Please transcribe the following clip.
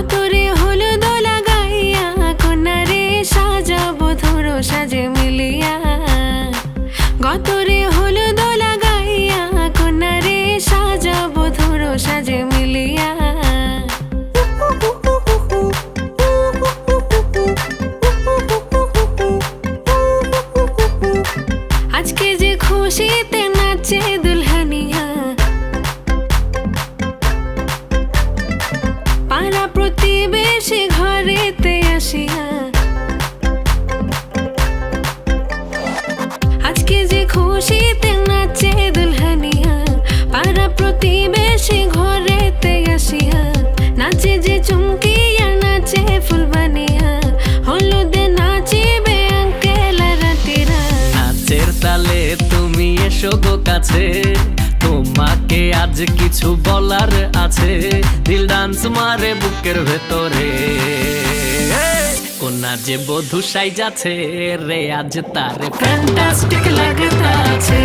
গতরে হলুদ লাগাইয়া কন্যারে সাজাবো ধরো সাজে মিলিয়া। গতরে হলুদ লাগাইয়া কন্যারে সাজাবো ধরো সাজে মিলিয়া। আজকে যে খুশিতে নাচে দুলহানিয়া, পাড়া প্রতিবেশী ঘরেতে আসিয়া। আজকে যে খুশিতে নাচে দুলহানিয়া, পাড়া প্রতিবেশী ঘরেতে আসিয়া। নাচে যে চুমকিয়া নাচে ফুলবানিয়া, হলুদে নাচিবে আঙ্কেল রাতিরা। নাচের তালে তুমি এসো গো কাছে, তোমাকে আজ কিছু বলার আছে। দিল ডান্স মারে বুকের ভেতরে, কোনা যে বধূ সাইজাছে রে আজ তার ফ্যান্টাস্টিক লাগতাছে।